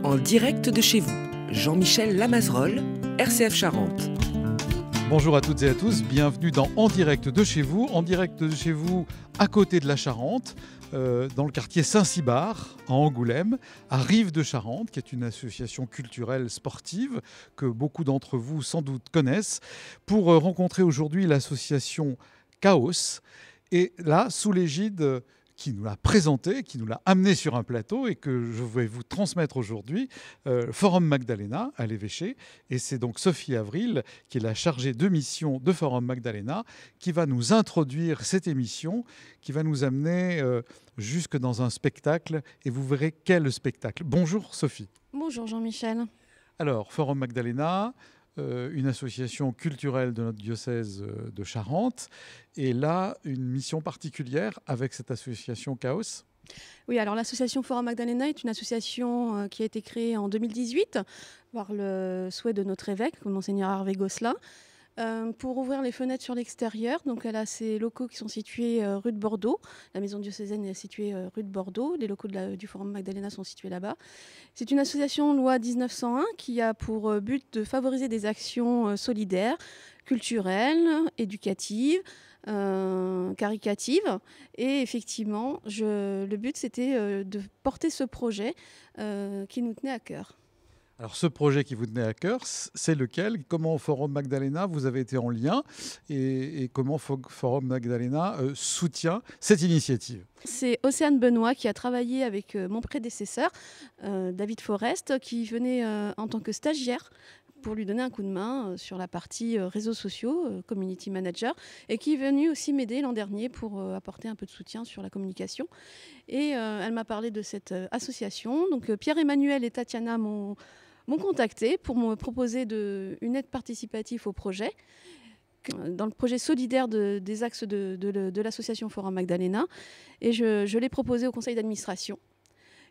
En direct de chez vous, Jean-Michel Lamazerolle, RCF Charente. Bonjour à toutes et à tous, bienvenue dans En direct de chez vous à côté de la Charente, dans le quartier Saint-Cybard, à Angoulême, à Rives de Charente, qui est une association culturelle sportive que beaucoup d'entre vous sans doute connaissent, pour rencontrer aujourd'hui l'association Chaos. Et là, sous l'égide qui nous l'a présenté, qui nous l'a amené sur un plateau et que je vais vous transmettre aujourd'hui, Forum Magdalena à l'évêché. Et c'est donc Sophie Avril, qui est la chargée de mission de Forum Magdalena, qui va nous introduire cette émission, qui va nous amener jusque dans un spectacle. Et vous verrez quel spectacle. Bonjour Sophie. Bonjour Jean-Michel. Alors, Forum Magdalena, une association culturelle de notre diocèse de Charente. Et là, une mission particulière avec cette association Chaos. Oui, alors l'association Forum Magdalena est une association qui a été créée en 2018 par le souhait de notre évêque, Monseigneur Hervé Gosselin, pour ouvrir les fenêtres sur l'extérieur. Donc elle a ses locaux qui sont situés rue de Bordeaux. La maison diocésaine est située rue de Bordeaux. Les locaux du Forum Magdalena sont situés là-bas. C'est une association loi 1901 qui a pour but de favoriser des actions solidaires, culturelles, éducatives, caricatives. Et effectivement, le but c'était de porter ce projet qui nous tenait à cœur. Alors ce projet qui vous tenait à cœur, c'est lequel? Comment Forum Magdalena, vous avez été en lien et comment Forum Magdalena soutient cette initiative? C'est Océane Benoît qui a travaillé avec mon prédécesseur, David Forest, qui venait en tant que stagiaire pour lui donner un coup de main sur la partie réseaux sociaux, community manager, et qui est venu aussi m'aider l'an dernier pour apporter un peu de soutien sur la communication. Et elle m'a parlé de cette association. Donc Pierre-Emmanuel et Tatiana m'ont contacté pour me proposer une aide participative au projet, dans le projet solidaire des axes de l'association Forum Magdalena. Et je l'ai proposé au conseil d'administration,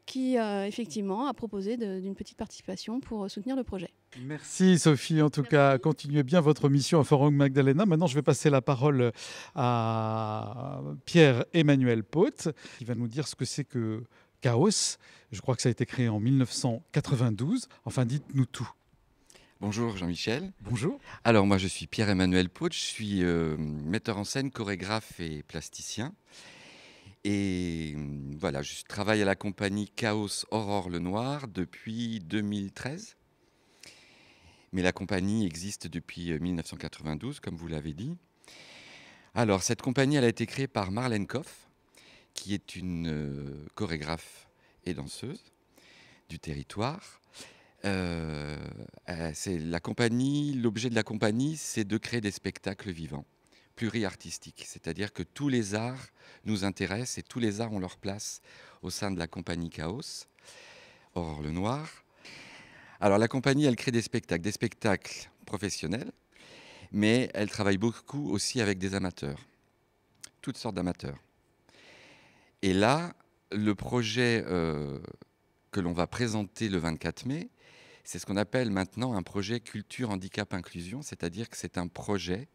qui effectivement a proposé d'une petite participation pour soutenir le projet. Merci Sophie, en tout cas, continuez bien votre mission à Forum Magdalena. Maintenant, je vais passer la parole à Pierre-Emmanuel Pott, qui va nous dire ce que c'est que Chaos. Je crois que ça a été créé en 1992. Enfin, dites-nous tout. Bonjour Jean-Michel. Bonjour. Alors moi je suis Pierre-Emmanuel Pott, je suis metteur en scène, chorégraphe et plasticien. Et voilà, je travaille à la compagnie Chaos Aurore Le Noir depuis 2013. Mais la compagnie existe depuis 1992, comme vous l'avez dit. Alors cette compagnie, elle a été créée par Marlène Koff, qui est une chorégraphe et danseuse du territoire. L'objet de la compagnie, c'est de créer des spectacles vivants, pluriartistiques. C'est-à-dire que tous les arts nous intéressent et tous les arts ont leur place au sein de la compagnie Chaos, Aurore Le Noir. Alors la compagnie, elle crée des spectacles professionnels, mais elle travaille beaucoup aussi avec des amateurs, toutes sortes d'amateurs. Et là, le projet que l'on va présenter le 24 mai, c'est ce qu'on appelle maintenant un projet culture, handicap, inclusion, c'est-à-dire que c'est un projet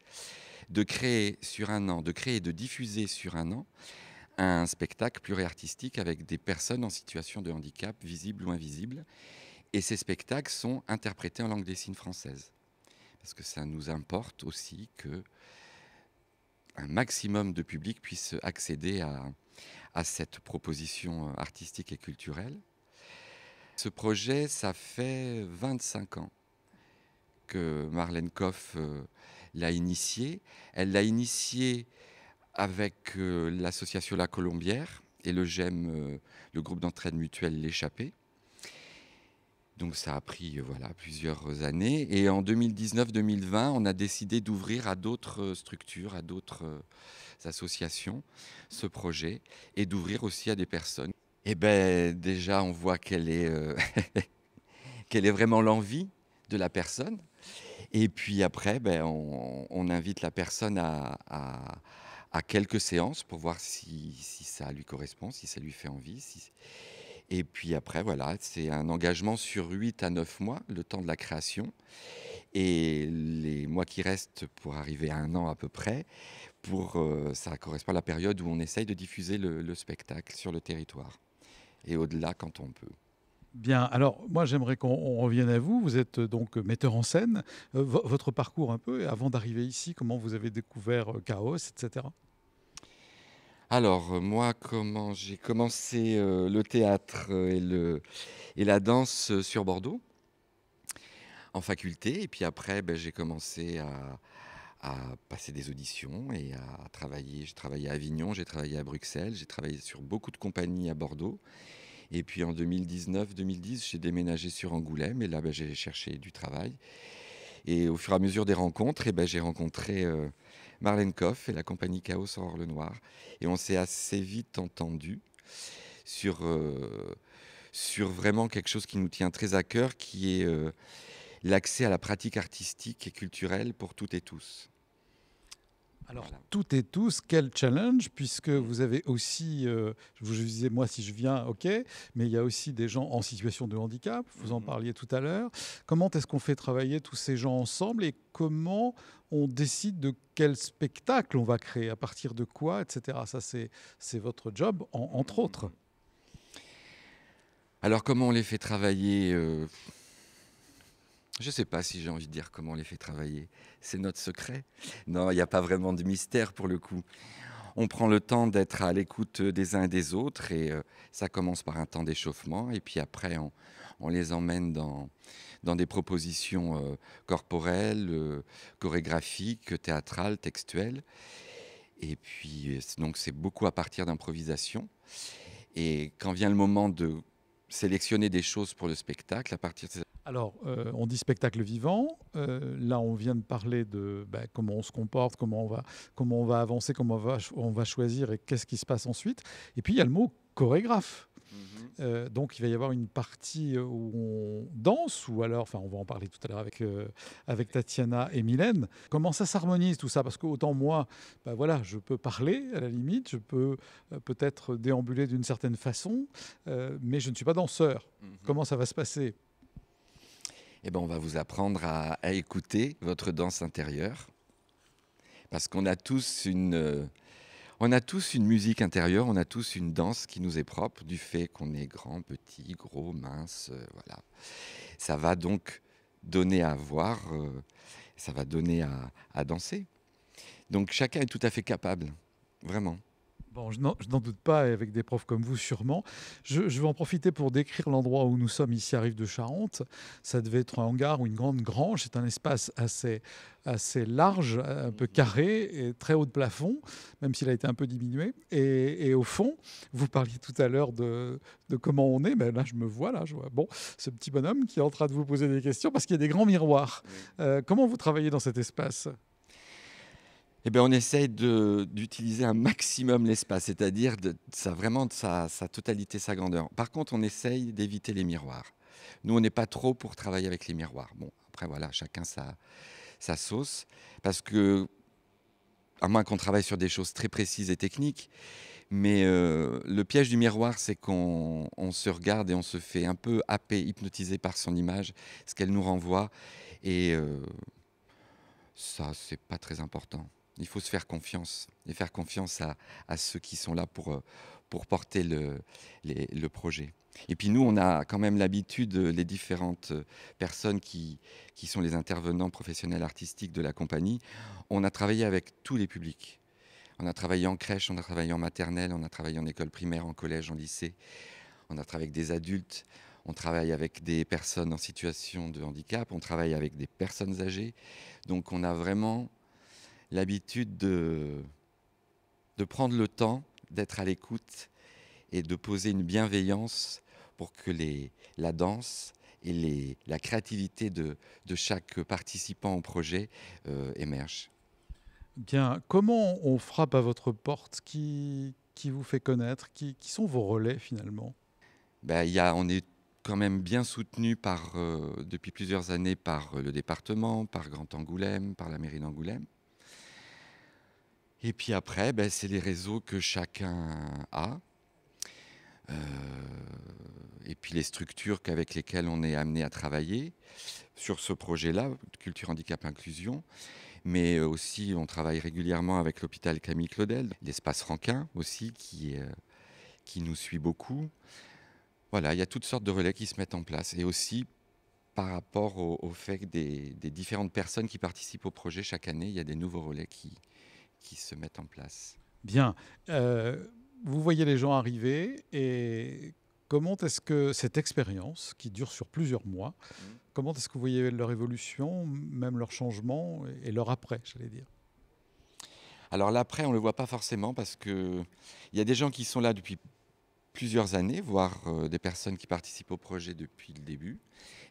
de créer sur un an, et de diffuser sur un an un spectacle pluriartistique avec des personnes en situation de handicap, visibles ou invisibles. Et ces spectacles sont interprétés en langue des signes française. Parce que ça nous importe aussi que un maximum de public puisse accéder à cette proposition artistique et culturelle. Ce projet, ça fait 25 ans que Marlène Koff l'a initié. Elle l'a initié avec l'association La Colombière et le GEM, le groupe d'entraide mutuelle L'Échappée. Donc ça a pris plusieurs années. Et en 2019-2020, on a décidé d'ouvrir à d'autres structures, à d'autres associations, ce projet, et d'ouvrir aussi à des personnes. Et déjà, on voit quelle est vraiment l'envie de la personne. Et puis après, on invite la personne à quelques séances pour voir si ça lui correspond, si ça lui fait envie. Et puis après, c'est un engagement sur 8 à 9 mois, le temps de la création. Et les mois qui restent pour arriver à 1 an à peu près, ça correspond à la période où on essaye de diffuser le spectacle sur le territoire. Et au-delà quand on peut. Bien, alors moi j'aimerais qu'on revienne à vous. Vous êtes donc metteur en scène. Votre parcours un peu, et avant d'arriver ici, comment vous avez découvert Chaos, etc. Alors, moi, comment j'ai commencé le théâtre et la danse sur Bordeaux, en faculté. Et puis après, ben, j'ai commencé à passer des auditions et à travailler. J'ai travaillé à Avignon, j'ai travaillé à Bruxelles, j'ai travaillé sur beaucoup de compagnies à Bordeaux. Et puis en 2019-2010, j'ai déménagé sur Angoulême et là, ben, j'ai cherché du travail. Et au fur et à mesure des rencontres, et ben, j'ai rencontré Marlène Koff et la compagnie Chaos Aurore le Noir. Et on s'est assez vite entendu sur, sur vraiment quelque chose qui nous tient très à cœur, qui est l'accès à la pratique artistique et culturelle pour toutes et tous. Alors, Voilà. toutes et tous, quel challenge, puisque vous avez aussi, je vous disais, moi, si je viens, ok, mais il y a aussi des gens en situation de handicap, vous en parliez tout à l'heure. Comment est-ce qu'on fait travailler tous ces gens ensemble et comment on décide de quel spectacle on va créer, à partir de quoi, etc. Ça, c'est votre job, entre autres. Alors comment on les fait travailler je ne sais pas si j'ai envie de dire comment on les fait travailler. C'est notre secret. Non, il n'y a pas vraiment de mystère pour le coup. On prend le temps d'être à l'écoute des uns et des autres et ça commence par un temps d'échauffement et puis après on les emmène dans des propositions corporelles, chorégraphiques, théâtrales, textuelles. Et puis donc c'est beaucoup à partir d'improvisation. Et quand vient le moment de sélectionner des choses pour le spectacle, à partir de ces... Alors, on dit spectacle vivant. Là, on vient de parler de comment on se comporte, comment on va avancer, comment on va choisir et qu'est-ce qui se passe ensuite. Et puis, il y a le mot chorégraphe. Donc, il va y avoir une partie où on danse, ou alors, enfin, on va en parler tout à l'heure avec Tatiana et Mylène. Comment ça s'harmonise tout ça? Parce que autant moi, voilà, je peux parler à la limite, je peux peut-être déambuler d'une certaine façon, mais je ne suis pas danseur. Comment ça va se passer? Eh ben, on va vous apprendre à écouter votre danse intérieure. Parce qu'on a tous on a tous une musique intérieure, on a tous une danse qui nous est propre, du fait qu'on est grand, petit, gros, mince, voilà. Ça va donc donner à voir, ça va donner à danser. Donc chacun est tout à fait capable, vraiment. Bon, je n'en doute pas, et avec des profs comme vous sûrement. Je vais en profiter pour décrire l'endroit où nous sommes ici à Rive-de-Charente. Ça devait être un hangar ou une grande grange. C'est un espace assez large, un peu carré et très haut de plafond, même s'il a été un peu diminué. Et au fond, vous parliez tout à l'heure de comment on est. Ben là, je vois bon, ce petit bonhomme qui est en train de vous poser des questions parce qu'il y a des grands miroirs. Comment vous travaillez dans cet espace ? Eh bien, on essaye d'utiliser un maximum l'espace, c'est-à-dire vraiment de sa totalité, sa grandeur. Par contre, on essaye d'éviter les miroirs. Nous, on n'est pas trop pour travailler avec les miroirs. Bon, après, voilà, chacun sa sauce. Parce que, à moins qu'on travaille sur des choses très précises et techniques, mais le piège du miroir, c'est qu'on se regarde et on se fait un peu happer, hypnotiser par son image, ce qu'elle nous renvoie. Et ça, c'est pas très important. Il faut se faire confiance et faire confiance à ceux qui sont là pour porter le projet. Et puis nous, on a quand même l'habitude, les différentes personnes qui sont les intervenants professionnels artistiques de la compagnie, on a travaillé avec tous les publics. On a travaillé en crèche, on a travaillé en maternelle, on a travaillé en école primaire, en collège, en lycée. On a travaillé avec des adultes, on travaille avec des personnes en situation de handicap, on travaille avec des personnes âgées. Donc on a vraiment l'habitude de prendre le temps, d'être à l'écoute et de poser une bienveillance pour que la danse et la créativité de chaque participant au projet émergent. Bien, comment on frappe à votre porte? Qui vous fait connaître? Qui sont vos relais finalement? On est quand même bien soutenu depuis plusieurs années par le département, par Grand Angoulême, par la mairie d'Angoulême. Et puis après, c'est les réseaux que chacun a. Et puis les structures avec lesquelles on est amené à travailler sur ce projet-là, Culture, Handicap, Inclusion. Mais aussi, on travaille régulièrement avec l'hôpital Camille Claudel, l'espace Rankin aussi, qui nous suit beaucoup. Voilà, il y a toutes sortes de relais qui se mettent en place. Et aussi, par rapport au fait que des différentes personnes qui participent au projet chaque année, il y a des nouveaux relais qui se mettent en place. Bien. Vous voyez les gens arriver et comment est-ce que cette expérience, qui dure sur plusieurs mois, comment est-ce que vous voyez leur évolution, même leur changement et leur après, j'allais dire? Alors l'après, on ne le voit pas forcément parce qu'il y a des gens qui sont là depuis plusieurs années, voire des personnes qui participent au projet depuis le début.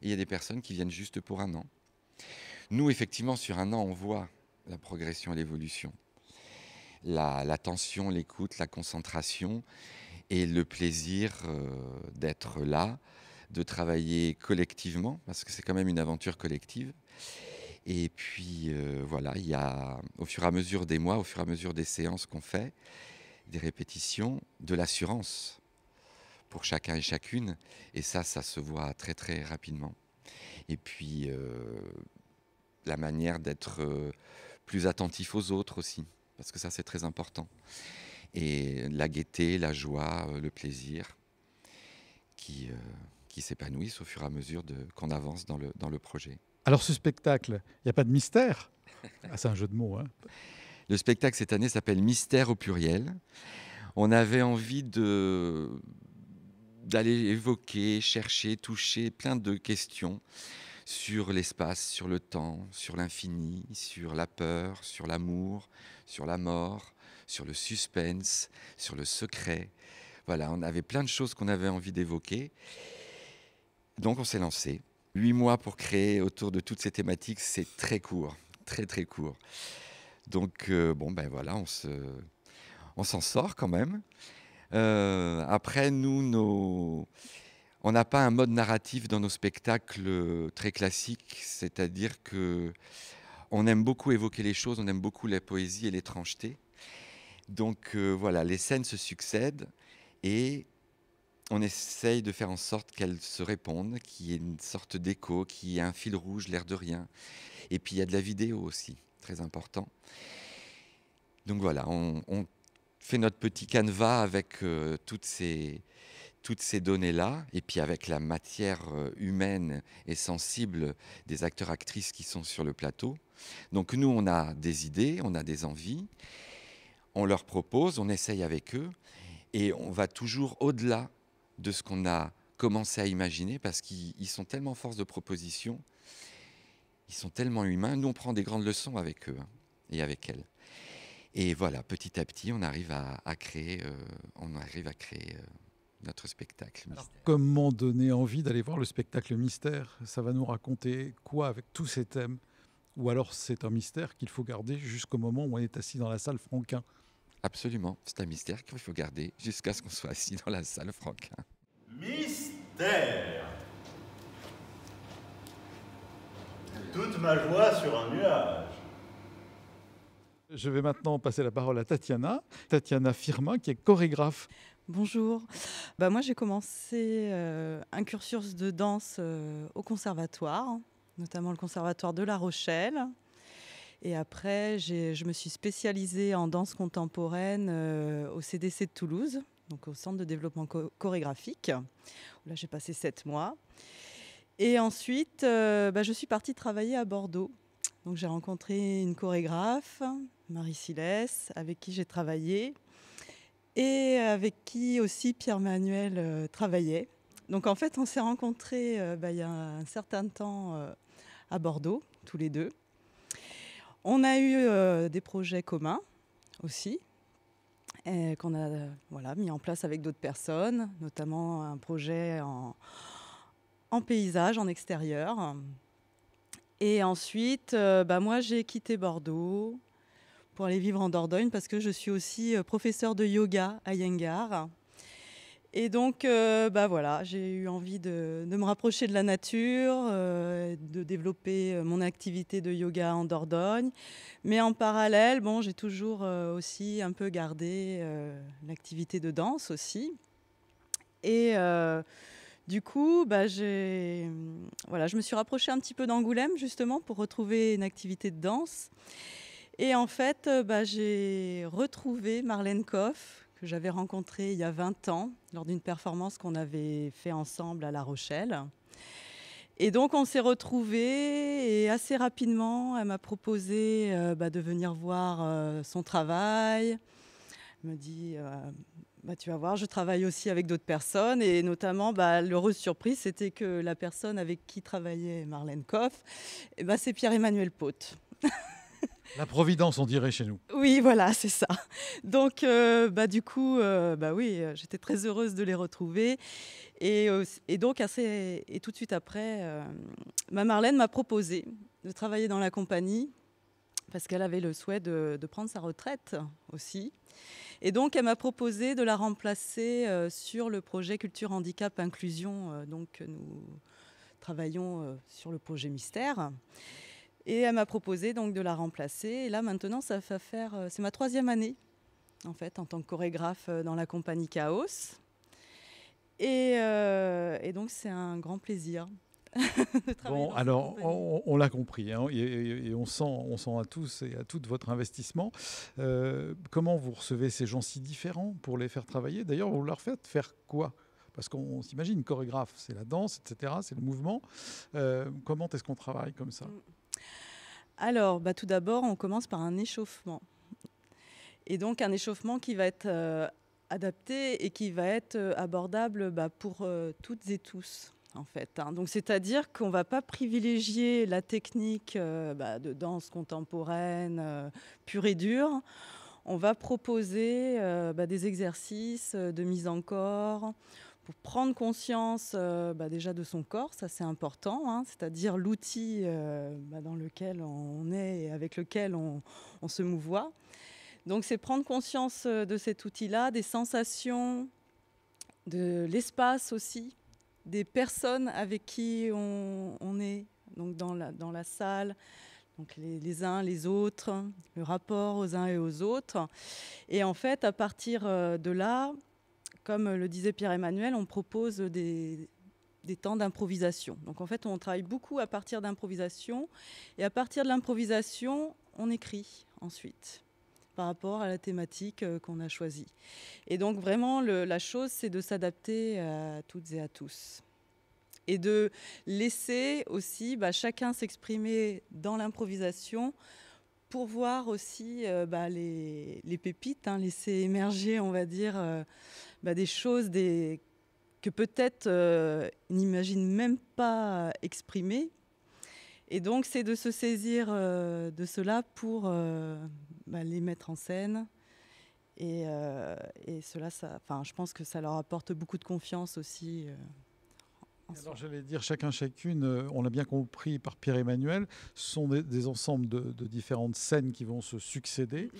Et il y a des personnes qui viennent juste pour un an. Nous, effectivement, sur un an, on voit la progression et l'évolution. L'attention, l'écoute, la concentration et le plaisir d'être là, de travailler collectivement, parce que c'est quand même une aventure collective. Et puis voilà, il y a au fur et à mesure des mois, au fur et à mesure des séances qu'on fait, des répétitions, de l'assurance pour chacun et chacune. Et ça se voit très très rapidement. Et puis la manière d'être plus attentif aux autres aussi, parce que ça c'est très important. Et la gaieté, la joie, le plaisir qui s'épanouissent au fur et à mesure qu'on avance dans le projet. Alors ce spectacle, il n'y a pas de mystère? Ah, c'est un jeu de mots, hein. Le spectacle cette année s'appelle Mystère au pluriel. On avait envie d'aller évoquer, chercher, toucher plein de questions sur l'espace, sur le temps, sur l'infini, sur la peur, sur l'amour, sur la mort, sur le suspense, sur le secret. Voilà, on avait plein de choses qu'on avait envie d'évoquer. Donc on s'est lancé. 8 mois pour créer autour de toutes ces thématiques, c'est très court, très très court. Donc voilà, on s'en sort quand même. Après, nous, on n'a pas un mode narratif dans nos spectacles très classiques, c'est-à-dire que on aime beaucoup évoquer les choses, on aime beaucoup la poésie et l'étrangeté. Donc voilà, les scènes se succèdent et on essaye de faire en sorte qu'elles se répondent, qu'il y ait une sorte d'écho, qu'il y ait un fil rouge, l'air de rien. Et puis il y a de la vidéo aussi, très important. Donc voilà, on fait notre petit canevas avec toutes ces données-là, et puis avec la matière humaine et sensible des acteurs-actrices qui sont sur le plateau. Donc nous, on a des idées, on a des envies, on leur propose, on essaye avec eux, et on va toujours au-delà de ce qu'on a commencé à imaginer, parce qu'ils sont tellement force de proposition, ils sont tellement humains. Nous, on prend des grandes leçons avec eux et avec elles. Et voilà, petit à petit, on arrive à créer notre spectacle. Alors, comment donner envie d'aller voir le spectacle Mystère? Ça va nous raconter quoi avec tous ces thèmes? Ou alors c'est un mystère qu'il faut garder jusqu'au moment où on est assis dans la salle Franquin? Absolument, c'est un mystère qu'il faut garder jusqu'à ce qu'on soit assis dans la salle Franquin. Mystère. Toute ma joie sur un nuage. Je vais maintenant passer la parole à Tatiana Firmin, qui est chorégraphe. Bonjour. Moi, j'ai commencé un cursus de danse au conservatoire, notamment le conservatoire de La Rochelle. Et après, je me suis spécialisée en danse contemporaine au CDC de Toulouse, donc au Centre de développement chorégraphique, où là j'ai passé 7 mois. Et ensuite, je suis partie travailler à Bordeaux. Donc j'ai rencontré une chorégraphe, Marie Silès, avec qui j'ai travaillé, et avec qui aussi Pierre-Manuel travaillait. Donc en fait, on s'est rencontrés il y a un certain temps à Bordeaux, tous les deux. On a eu des projets communs aussi, qu'on a mis en place avec d'autres personnes, notamment un projet en paysage, en extérieur. Et ensuite, moi, j'ai quitté Bordeaux pour aller vivre en Dordogne parce que je suis aussi professeure de yoga à Yengar. Et donc, j'ai eu envie de me rapprocher de la nature, de développer mon activité de yoga en Dordogne. Mais en parallèle, j'ai toujours aussi un peu gardé l'activité de danse aussi. Et du coup, je me suis rapprochée un petit peu d'Angoulême justement pour retrouver une activité de danse. Et en fait, j'ai retrouvé Marlène Koff, que j'avais rencontrée il y a 20 ans lors d'une performance qu'on avait fait ensemble à La Rochelle. Et donc on s'est retrouvés et assez rapidement, elle m'a proposé de venir voir son travail. Elle me dit, tu vas voir, je travaille aussi avec d'autres personnes. Et notamment, l'heureuse surprise, c'était que la personne avec qui travaillait Marlène Koff, c'est Pierre-Emmanuel Pott. La Providence, on dirait chez nous. Oui, voilà, c'est ça. Donc, du coup, oui, j'étais très heureuse de les retrouver. Et donc, et tout de suite après, Marlène m'a proposé de travailler dans la compagnie parce qu'elle avait le souhait de prendre sa retraite aussi. Et donc, elle m'a proposé de la remplacer sur le projet Culture, Handicap, Inclusion. Donc, nous travaillons sur le projet Mystère. Et elle m'a proposé donc de la remplacer. Et là, maintenant, ça va faire... c'est ma 3e année, en fait, en tant que chorégraphe dans la compagnie Chaos. Et donc, c'est un grand plaisir. Bon, alors, on l'a compris, hein, et on sent à tous et à toutes votre investissement. Comment vous recevez ces gens si différents pour les faire travailler? D'ailleurs, vous leur faites faire quoi? Parce qu'on s'imagine, chorégraphe, c'est la danse, etc., c'est le mouvement. Comment est-ce qu'on travaille comme ça? Alors, tout d'abord, on commence par un échauffement. Et donc, un échauffement qui va être adapté et qui va être abordable pour toutes et tous, en fait. Hein. Donc, c'est-à-dire qu'on ne va pas privilégier la technique de danse contemporaine pure et dure. On va proposer des exercices de mise en corps, pour prendre conscience déjà de son corps, ça c'est important, hein, c'est-à-dire l'outil dans lequel on est et avec lequel on se mouvoie. Donc c'est prendre conscience de cet outil-là, des sensations, de l'espace aussi, des personnes avec qui on est donc dans la salle, donc les uns, les autres, le rapport aux uns et aux autres. Et en fait, à partir de là, comme le disait Pierre-Emmanuel, on propose des temps d'improvisation. Donc en fait, on travaille beaucoup à partir d'improvisation. Et à partir de l'improvisation, on écrit ensuite par rapport à la thématique qu'on a choisie. Et donc vraiment, la chose, c'est de s'adapter à toutes et à tous. Et de laisser aussi chacun s'exprimer dans l'improvisation pour voir aussi les pépites, hein, laisser émerger, on va dire, des choses que peut-être ils n'imaginent même pas exprimer. Et donc, c'est de se saisir de cela pour les mettre en scène. Et cela, je pense que ça leur apporte beaucoup de confiance aussi. Alors j'allais dire chacun, chacune, on l'a bien compris par Pierre-Emmanuel, ce sont des ensembles de différentes scènes qui vont se succéder.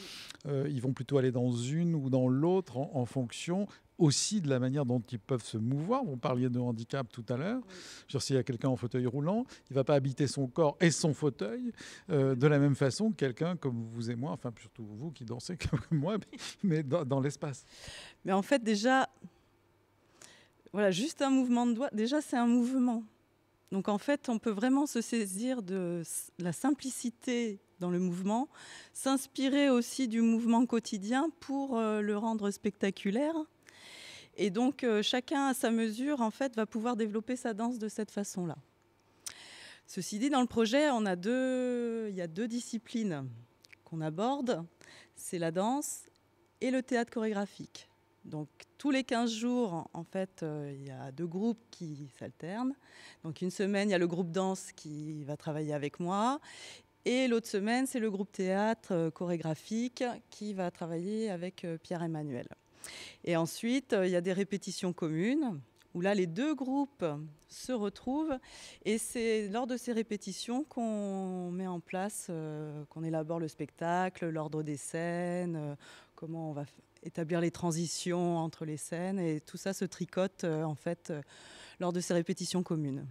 Ils vont plutôt aller dans une ou dans l'autre en fonction aussi de la manière dont ils peuvent se mouvoir. Vous parliez de handicap tout à l'heure. Oui. S'il y a quelqu'un en fauteuil roulant, il ne va pas habiter son corps et son fauteuil de la même façon que quelqu'un comme vous et moi, enfin surtout vous qui dansez comme moi, mais dans l'espace. Mais en fait déjà... Voilà, juste un mouvement de doigt, déjà c'est un mouvement. Donc en fait, on peut vraiment se saisir de la simplicité dans le mouvement, s'inspirer aussi du mouvement quotidien pour le rendre spectaculaire. Et donc chacun à sa mesure, en fait, va pouvoir développer sa danse de cette façon-là. Ceci dit, dans le projet, il y a 2 disciplines qu'on aborde, c'est la danse et le théâtre chorégraphique. Donc, tous les 15 jours, en fait, il y a 2 groupes qui s'alternent. Donc, une semaine, il y a le groupe danse qui va travailler avec moi. Et l'autre semaine, c'est le groupe théâtre chorégraphique qui va travailler avec Pierre-Emmanuel. Et ensuite, il y a des répétitions communes où là, les 2 groupes se retrouvent. Et c'est lors de ces répétitions qu'on met en place, qu'on élabore le spectacle, l'ordre des scènes, comment on va établir les transitions entre les scènes. Et tout ça se tricote, en fait, lors de ces répétitions communes.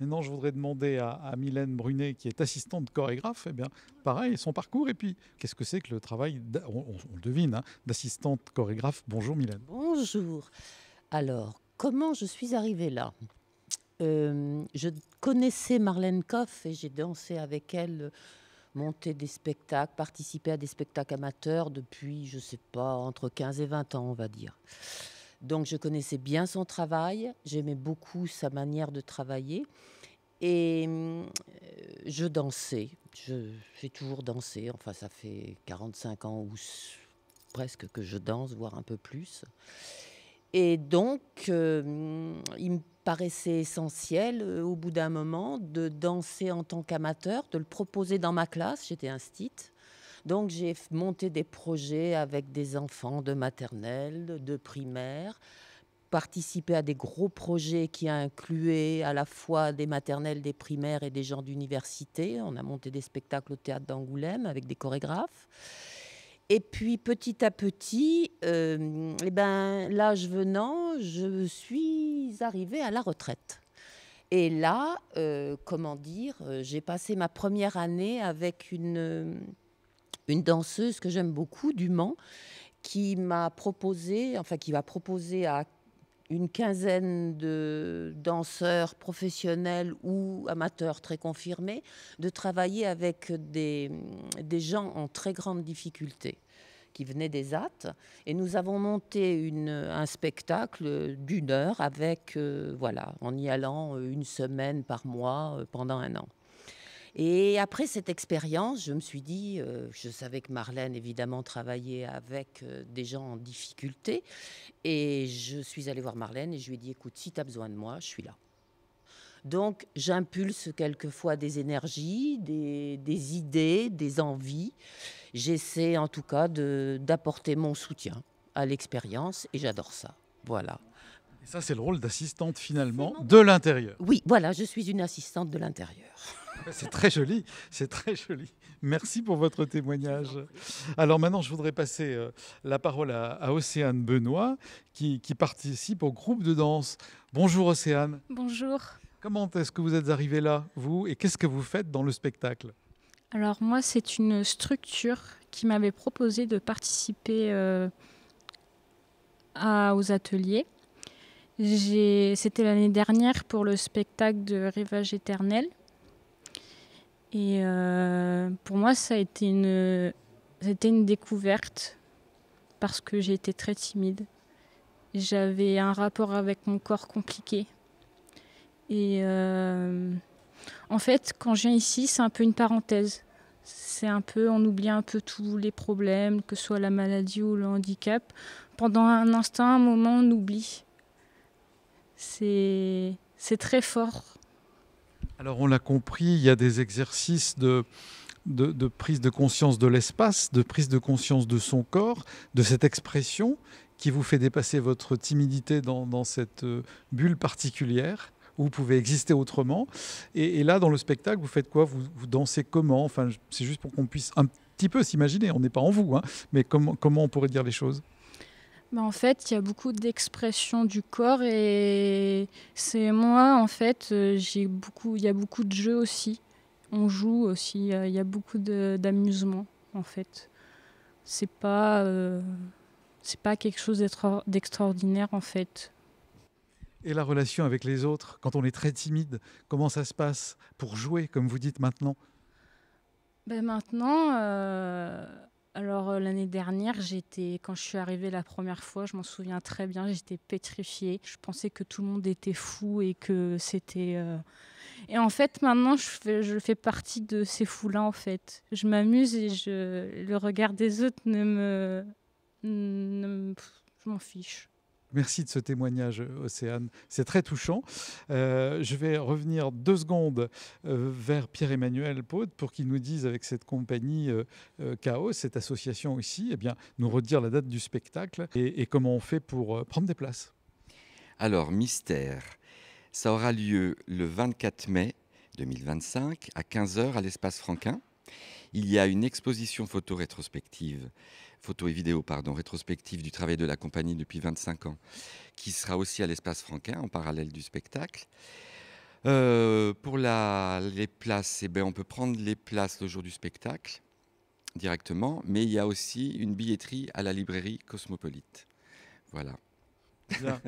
Maintenant, je voudrais demander à Mylène Brunet, qui est assistante chorégraphe, eh bien, pareil, son parcours. Et puis, qu'est-ce que c'est que le travail, on le devine, hein, d'assistante chorégraphe. Bonjour Mylène. Bonjour. Alors, comment je suis arrivée là ? Je connaissais Marlène Koff et j'ai dansé avec elle monter des spectacles, participer à des spectacles amateurs depuis, je ne sais pas, entre 15 et 20 ans, on va dire. Donc je connaissais bien son travail, j'aimais beaucoup sa manière de travailler et je dansais. J'ai toujours dansé, enfin ça fait 45 ans ou presque que je danse, voire un peu plus. Et donc, il me paraissait essentiel, au bout d'un moment, de danser en tant qu'amateur, de le proposer dans ma classe. J'étais instite. Donc, j'ai monté des projets avec des enfants de maternelle, de primaire, participé à des gros projets qui incluaient à la fois des maternelles, des primaires et des gens d'université. On a monté des spectacles au théâtre d'Angoulême avec des chorégraphes. Et puis petit à petit, l'âge venant, je suis arrivée à la retraite. Et là, j'ai passé ma première année avec une danseuse que j'aime beaucoup, du Mans, qui va proposer à une quinzaine de danseurs professionnels ou amateurs très confirmés de travailler avec des gens en très grande difficulté qui venaient des ZAT. Et nous avons monté un spectacle d'1 heure en y allant une semaine par mois pendant 1 an. Et après cette expérience, je me suis dit, je savais que Marlène, évidemment, travaillait avec des gens en difficulté. Et je suis allée voir Marlène et je lui ai dit, écoute, si tu as besoin de moi, je suis là. Donc, j'impulse quelquefois des énergies, des idées, des envies. J'essaie en tout cas d'apporter mon soutien à l'expérience et j'adore ça. Voilà. Et ça, c'est le rôle d'assistante finalement de l'intérieur. Oui, voilà, je suis une assistante de l'intérieur. C'est très joli, c'est très joli. Merci pour votre témoignage. Alors maintenant, je voudrais passer la parole à Océane Benoît, qui participe au groupe de danse. Bonjour Océane. Bonjour. Comment est-ce que vous êtes arrivée là, vous, et qu'est-ce que vous faites dans le spectacle? Alors moi, c'est une structure qui m'avait proposé de participer aux ateliers. C'était l'année dernière pour le spectacle de Rivage éternel. Et pour moi, ça a été une découverte parce que j'ai été très timide. J'avais un rapport avec mon corps compliqué. Et en fait, quand je viens ici, c'est un peu une parenthèse. On oublie un peu tous les problèmes, que ce soit la maladie ou le handicap. Pendant un instant, un moment, on oublie. C'est très fort. Alors on l'a compris, il y a des exercices de prise de conscience de l'espace, de prise de conscience de son corps, de cette expression qui vous fait dépasser votre timidité dans cette bulle particulière où vous pouvez exister autrement. Et là, dans le spectacle, vous faites quoi? Vous dansez comment? Enfin, c'est juste pour qu'on puisse un petit peu s'imaginer. On n'est pas en vous, hein, mais comment on pourrait dire les choses? En fait, il y a beaucoup d'expression du corps et c'est moi, en fait, il y a beaucoup de jeux aussi. On joue aussi, il y a beaucoup d'amusement, en fait. C'est pas quelque chose d'extraordinaire, en fait. Et la relation avec les autres, quand on est très timide, comment ça se passe pour jouer, comme vous dites maintenant? Maintenant, alors l'année dernière, quand je suis arrivée la première fois, je m'en souviens très bien, j'étais pétrifiée. Je pensais que tout le monde était fou et que c'était... Et en fait, maintenant, je fais partie de ces fous-là, en fait. Je m'amuse et le regard des autres je m'en fiche. Merci de ce témoignage, Océane. C'est très touchant. Je vais revenir 2 secondes vers Pierre-Emmanuel Paud pour qu'il nous dise, avec cette compagnie Chaos, cette association aussi, eh bien, nous redire la date du spectacle et comment on fait pour prendre des places. Alors, mystère. Ça aura lieu le 24 mai 2025 à 15h à l'Espace Franquin. Il y a une exposition photo et vidéo rétrospective du travail de la compagnie depuis 25 ans, qui sera aussi à l'Espace Franquin en parallèle du spectacle. Pour les places, on peut prendre les places le jour du spectacle directement, mais il y a aussi une billetterie à la librairie Cosmopolite. Voilà. Bien.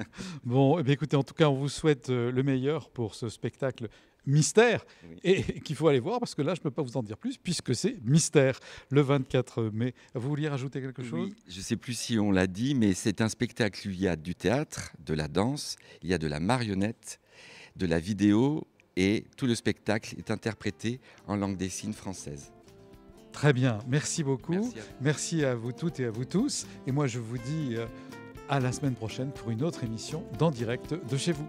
Bon, écoutez, en tout cas, on vous souhaite le meilleur pour ce spectacle mystère Oui. et qu'il faut aller voir parce que là, je ne peux pas vous en dire plus puisque c'est mystère le 24 mai. Vous vouliez rajouter quelque chose? Oui, je ne sais plus si on l'a dit, mais c'est un spectacle où il y a du théâtre, de la danse, il y a de la marionnette, de la vidéo et tout le spectacle est interprété en langue des signes française. Très bien, merci beaucoup. Merci à vous. Merci à vous toutes et à vous tous. Et moi, je vous dis à la semaine prochaine pour une autre émission d'En Direct de chez vous.